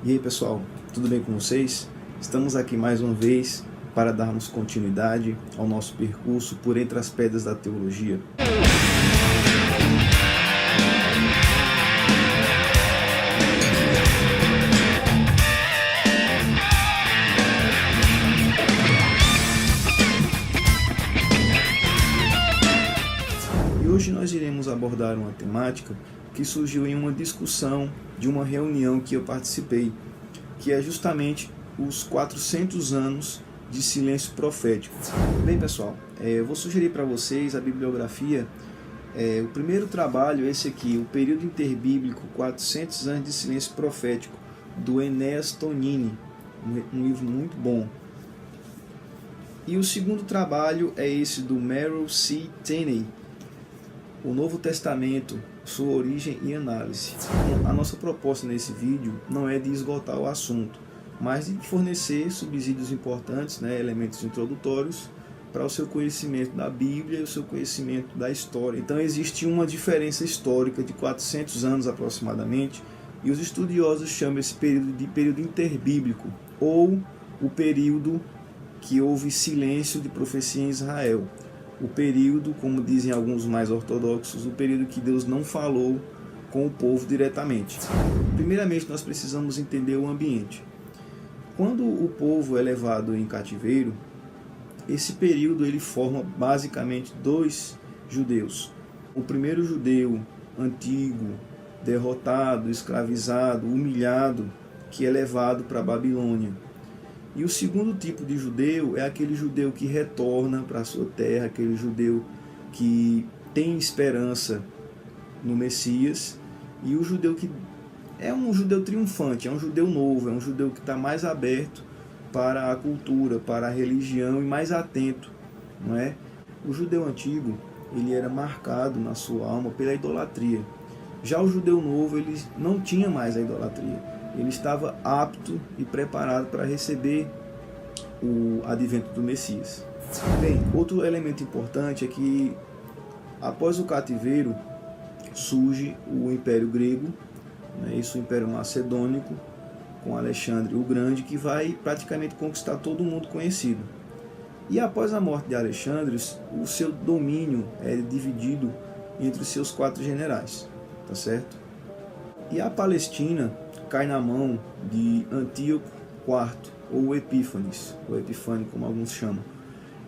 E aí pessoal, tudo bem com vocês? Estamos aqui mais uma vez para darmos continuidade ao nosso percurso por entre as pedras da teologia. E hoje nós iremos abordar uma temática que surgiu em uma discussão de uma reunião que eu participei, que é justamente os 400 anos de silêncio profético. Bem pessoal, eu vou sugerir para vocês a bibliografia. O primeiro trabalho é esse aqui, o período interbíblico 400 anos de silêncio profético, do Enéas Tonini, um livro muito bom. E o segundo trabalho é esse do Merrill C. Tenney, o Novo Testamento, sua origem e análise. A nossa proposta nesse vídeo não é de esgotar o assunto, mas de fornecer subsídios importantes, elementos introdutórios para o seu conhecimento da Bíblia e o seu conhecimento da história. Então existe uma diferença histórica de 400 anos aproximadamente, e os estudiosos chamam esse período de período interbíblico, ou o período que houve silêncio de profecia em Israel. O período, como dizem alguns mais ortodoxos, o período que Deus não falou com o povo diretamente. Primeiramente, nós precisamos entender o ambiente. Quando o povo é levado em cativeiro, esse período ele forma basicamente dois judeus. O primeiro judeu antigo, derrotado, escravizado, humilhado, que é levado para a Babilônia. E o segundo tipo de judeu é aquele judeu que retorna para a sua terra, aquele judeu que tem esperança no Messias, e o judeu que é um judeu triunfante, é um judeu novo, é um judeu que está mais aberto para a cultura, para a religião e mais atento, não é? O judeu antigo, ele era marcado na sua alma pela idolatria. Já o judeu novo, ele não tinha mais a idolatria. Ele estava apto e preparado para receber o advento do Messias. Bem, outro elemento importante é que após o cativeiro surge o Império Grego, isso o Império Macedônico, com Alexandre o Grande, que vai praticamente conquistar todo mundo conhecido. E após a morte de Alexandre, o seu domínio é dividido entre os seus 4 generais, tá certo? E a Palestina cai na mão de Antíoco IV, ou Epífanes, ou Epifânio, como alguns chamam.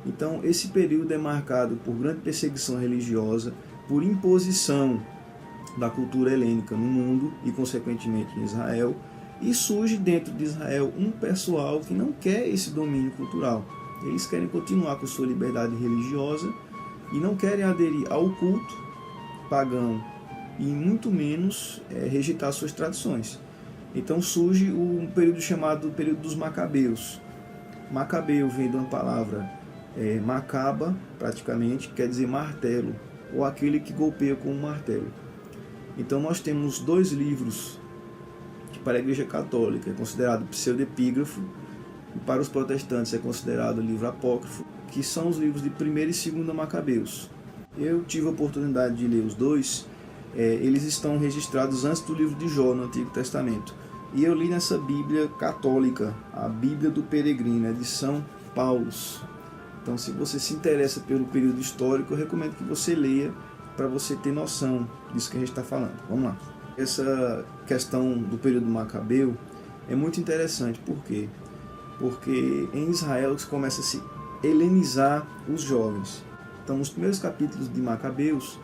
Então, esse período é marcado por grande perseguição religiosa, por imposição da cultura helênica no mundo e, consequentemente, em Israel, e surge dentro de Israel um pessoal que não quer esse domínio cultural. Eles querem continuar com sua liberdade religiosa e não querem aderir ao culto pagão e muito menos rejeitar suas tradições. Então surge um período chamado período dos Macabeus. Macabeu vem de uma palavra macaba, praticamente, quer dizer martelo, ou aquele que golpeia com um martelo. Então nós temos 2 livros que para a Igreja Católica é considerado pseudepígrafo, e para os protestantes é considerado livro apócrifo, que são os livros de 1ª e 2ª Macabeus. Eu tive a oportunidade de ler os 2, eles estão registrados antes do livro de Jó, no Antigo Testamento. E eu li nessa Bíblia católica, a Bíblia do Peregrino, de São Paulo. Então, se você se interessa pelo período histórico, eu recomendo que você leia para você ter noção disso que a gente está falando. Vamos lá. Essa questão do período macabeu é muito interessante. Por quê? Porque em Israel se começa a se helenizar os jovens. Então, nos primeiros capítulos de Macabeus,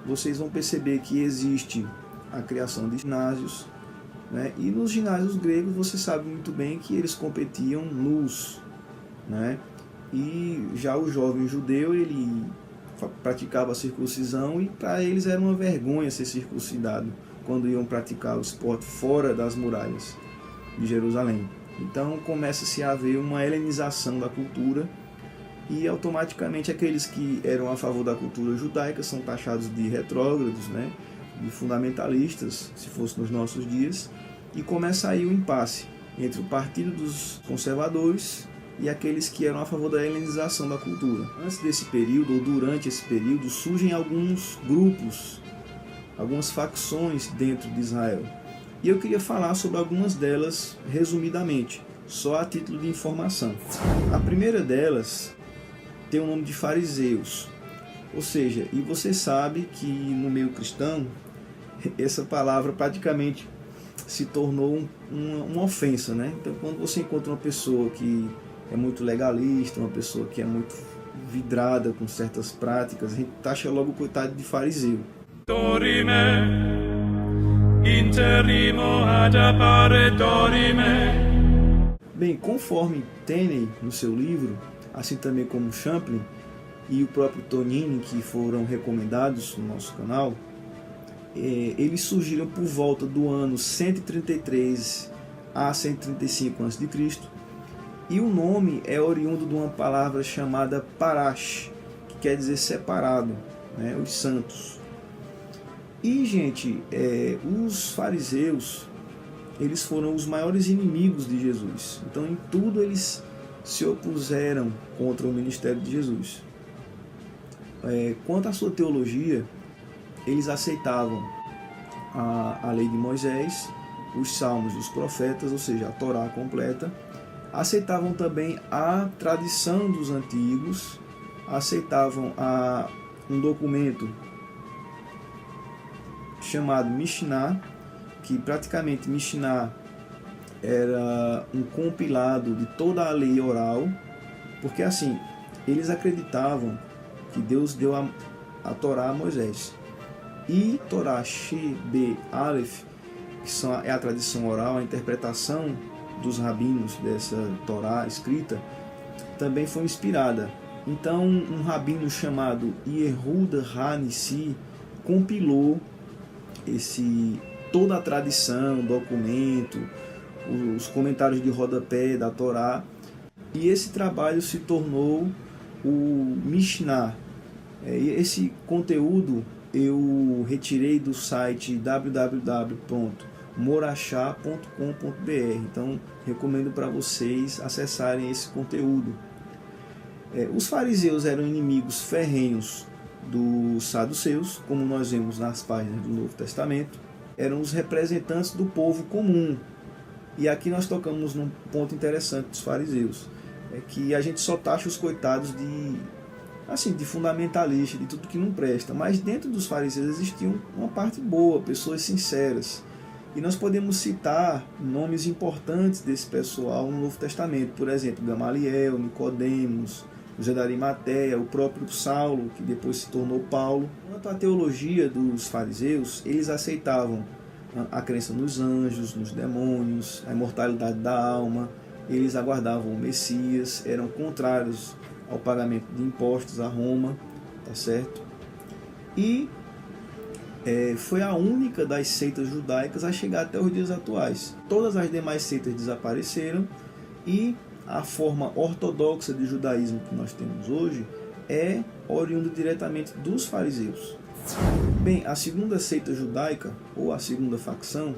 vocês vão perceber que existe a criação de ginásios, e nos ginásios gregos você sabe muito bem que eles competiam nus, e já o jovem judeu ele praticava a circuncisão, e para eles era uma vergonha ser circuncidado quando iam praticar o esporte fora das muralhas de Jerusalém. Então começa-se a haver uma helenização da cultura, e automaticamente aqueles que eram a favor da cultura judaica são taxados de retrógrados, de fundamentalistas, se fosse nos nossos dias, e começa aí o impasse entre o partido dos conservadores e aqueles que eram a favor da helenização da cultura. Antes desse período, ou durante esse período, surgem alguns grupos, algumas facções dentro de Israel. E eu queria falar sobre algumas delas resumidamente, só a título de informação. A primeira delas tem o nome de fariseus, ou seja, e você sabe que no meio cristão essa palavra praticamente se tornou uma ofensa, né? Então quando você encontra uma pessoa que é muito legalista, uma pessoa que é muito vidrada com certas práticas, a gente taxa logo o coitado de fariseu. Dorime, interimo ad appare dorime. Bem, conforme Tenney no seu livro, assim também como Champlin e o próprio Tonini, que foram recomendados no nosso canal, eles surgiram por volta do ano 133 a 135 a.C. e o nome é oriundo de uma palavra chamada parash, que quer dizer separado, né, os santos. E, gente, os fariseus, eles foram os maiores inimigos de Jesus. Então, em tudo eles se opuseram contra o ministério de Jesus. Quanto à sua teologia, eles aceitavam a lei de Moisés, os salmos e os profetas, ou seja, a Torá completa. Aceitavam também a tradição dos antigos, aceitavam um documento chamado Mishnah, que praticamente Mishnah era um compilado de toda a lei oral, porque assim, eles acreditavam que Deus deu a Torá a Moisés. E Torá She-Be Aleph, que é a tradição oral, a interpretação dos rabinos dessa Torá escrita, também foi inspirada. Então, um rabino chamado Yehuda HaNissi compilou toda a tradição, o documento, os comentários de rodapé da Torá, e esse trabalho se tornou o Mishnah. Esse conteúdo eu retirei do site www.morachá.com.br, então recomendo para vocês acessarem esse conteúdo. Os fariseus eram inimigos ferrenhos dos saduceus, como nós vemos nas páginas do Novo Testamento, eram os representantes do povo comum. E aqui nós tocamos num ponto interessante dos fariseus, que a gente só taxa os coitados de fundamentalista, de tudo que não presta, mas dentro dos fariseus existia uma parte boa, pessoas sinceras. E nós podemos citar nomes importantes desse pessoal no Novo Testamento, por exemplo, Gamaliel, Nicodemos, José da Arimateia, o próprio Saulo, que depois se tornou Paulo. Quanto à teologia dos fariseus, eles aceitavam a crença nos anjos, nos demônios, a imortalidade da alma, eles aguardavam o Messias, eram contrários ao pagamento de impostos a Roma, tá certo? E foi a única das seitas judaicas a chegar até os dias atuais. Todas as demais seitas desapareceram e a forma ortodoxa de judaísmo que nós temos hoje é oriunda diretamente dos fariseus. Bem, a segunda seita judaica, ou a segunda facção,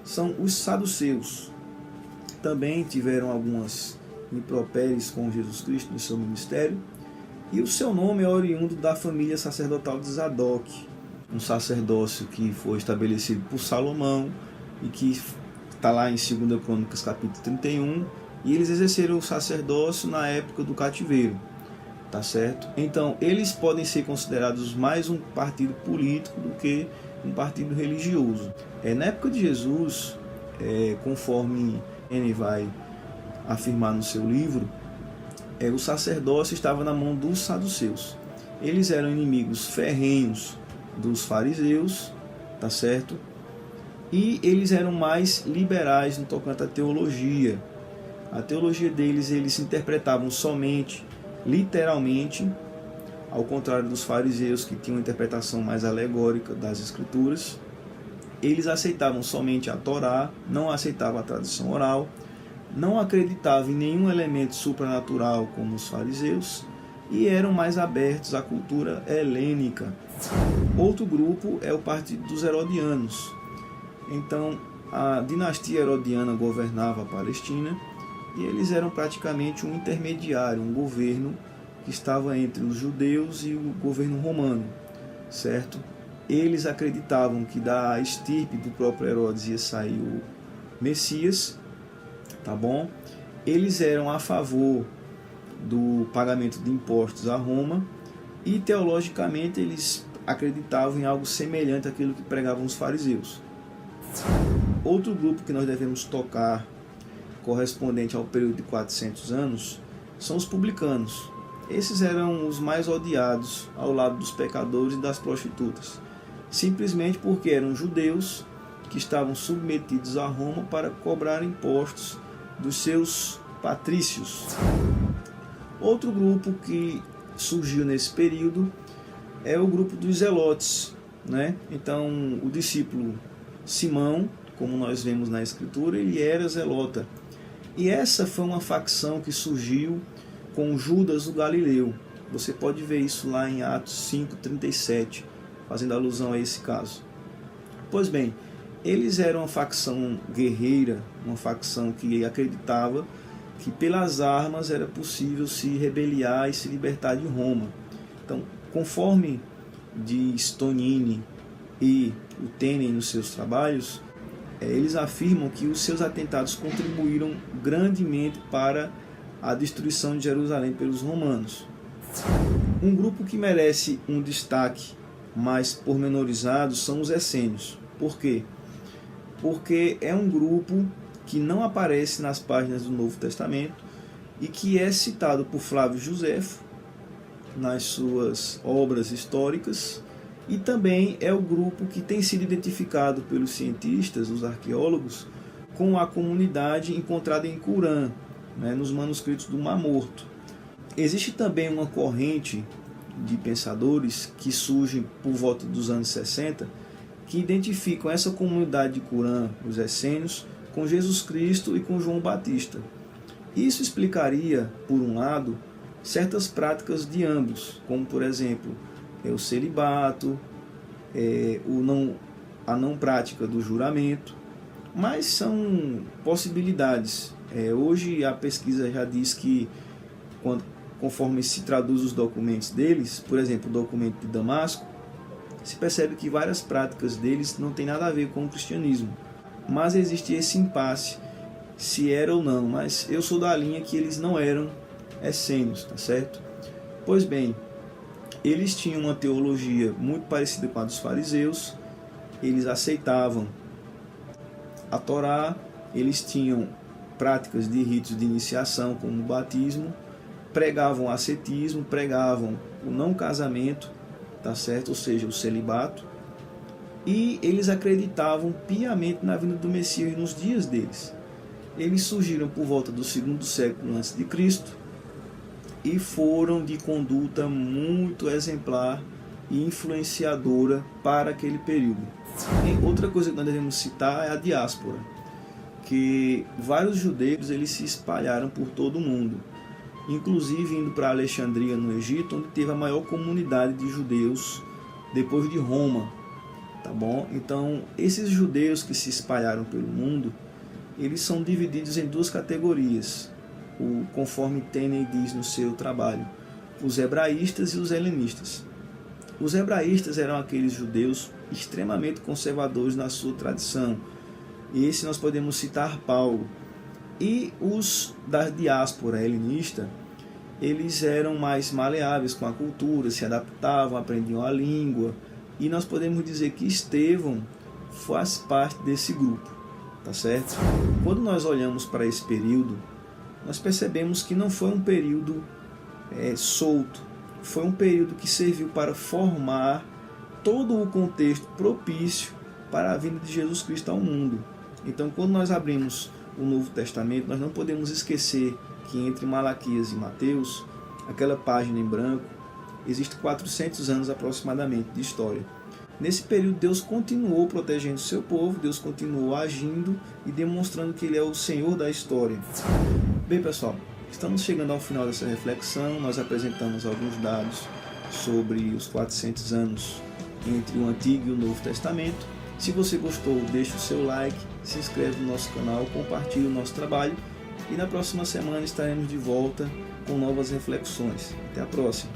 são os saduceus. Também tiveram algumas impropérios com Jesus Cristo no seu ministério, e o seu nome é oriundo da família sacerdotal de Zadok, um sacerdócio que foi estabelecido por Salomão e que está lá em 2 Crônicas capítulo 31, e eles exerceram o sacerdócio na época do cativeiro, tá certo? Então, eles podem ser considerados mais um partido político do que um partido religioso. Na época de Jesus, conforme ele vai afirmar no seu livro, o sacerdócio estava na mão dos saduceus. Eles eram inimigos ferrenhos dos fariseus, tá certo? E eles eram mais liberais no tocante à teologia. A teologia deles, eles interpretavam somente, literalmente, ao contrário dos fariseus, que tinham uma interpretação mais alegórica das escrituras. Eles aceitavam somente a Torá, não aceitavam a tradição oral, não acreditavam em nenhum elemento supranatural como os fariseus e eram mais abertos à cultura helênica. Outro grupo é o partido dos herodianos. Então, a dinastia herodiana governava a Palestina e eles eram praticamente um intermediário, um governo que estava entre os judeus e o governo romano, certo? eles acreditavam que da estirpe do próprio Herodes ia sair o Messias, tá bom? Eles eram a favor do pagamento de impostos a Roma e teologicamente eles acreditavam em algo semelhante àquilo que pregavam os fariseus. Outro grupo que nós devemos tocar, correspondente ao período de 400 anos, são os publicanos. Esses eram os mais odiados ao lado dos pecadores e das prostitutas, simplesmente porque eram judeus que estavam submetidos a Roma para cobrar impostos dos seus patrícios. Outro grupo que surgiu nesse período é o grupo dos zelotes, né? Então, o discípulo Simão, como nós vemos na Escritura, ele era zelota. E essa foi uma facção que surgiu com Judas o Galileu. Você pode ver isso lá em Atos 5:37, fazendo alusão a esse caso. Pois bem, eles eram uma facção guerreira, uma facção que acreditava que pelas armas era possível se rebeliar e se libertar de Roma. Então, conforme diz Tonini e o Tenen nos seus trabalhos, eles afirmam que os seus atentados contribuíram grandemente para a destruição de Jerusalém pelos romanos. Um grupo que merece um destaque mais pormenorizado são os essênios. Por quê? Porque é um grupo que não aparece nas páginas do Novo Testamento e que é citado por Flávio Joséfo nas suas obras históricas, e também é o grupo que tem sido identificado pelos cientistas, os arqueólogos, com a comunidade encontrada em Qumran, né, nos manuscritos do Mar Morto. Existe também uma corrente de pensadores que surgem por volta dos anos 60, que identificam essa comunidade de Qumran, os essênios, com Jesus Cristo e com João Batista. Isso explicaria, por um lado, certas práticas de ambos, como por exemplo o celibato, a não prática do juramento, mas são possibilidades. Hoje a pesquisa já diz que, conforme se traduz os documentos deles, por exemplo, o documento de Damasco, se percebe que várias práticas deles não têm nada a ver com o cristianismo. Mas existe esse impasse, se era ou não, mas eu sou da linha que eles não eram essênios, tá certo? Pois bem, eles tinham uma teologia muito parecida com a dos fariseus, eles aceitavam a Torá, eles tinham práticas de ritos de iniciação, como o batismo, pregavam o ascetismo, pregavam o não casamento, tá certo? Ou seja, o celibato, e eles acreditavam piamente na vinda do Messias nos dias deles. Eles surgiram por volta do 2º século a.C. e foram de conduta muito exemplar e influenciadora para aquele período. E outra coisa que nós devemos citar é a diáspora, que vários judeus eles se espalharam por todo o mundo, inclusive indo para Alexandria, no Egito, onde teve a maior comunidade de judeus depois de Roma, tá bom? Então, esses judeus que se espalharam pelo mundo, eles são divididos em duas categorias, conforme Tenney diz no seu trabalho, os hebraístas e os helenistas. Os hebraístas eram aqueles judeus extremamente conservadores na sua tradição, e esse nós podemos citar Paulo. E os da diáspora helenista, eles eram mais maleáveis com a cultura, se adaptavam, aprendiam a língua, e nós podemos dizer que Estevão faz parte desse grupo, tá certo? Quando nós olhamos para esse período, nós percebemos que não foi um período solto, foi um período que serviu para formar todo o contexto propício para a vinda de Jesus Cristo ao mundo. Então, quando nós abrimos o Novo Testamento, nós não podemos esquecer que entre Malaquias e Mateus, aquela página em branco, existe 400 anos aproximadamente de história. Nesse período, Deus continuou protegendo o seu povo, Deus continuou agindo e demonstrando que Ele é o Senhor da história. Bem, pessoal, estamos chegando ao final dessa reflexão. Nós apresentamos alguns dados sobre os 400 anos entre o Antigo e o Novo Testamento. Se você gostou, deixe o seu like, se inscreve no nosso canal, compartilhe o nosso trabalho e na próxima semana estaremos de volta com novas reflexões. Até a próxima!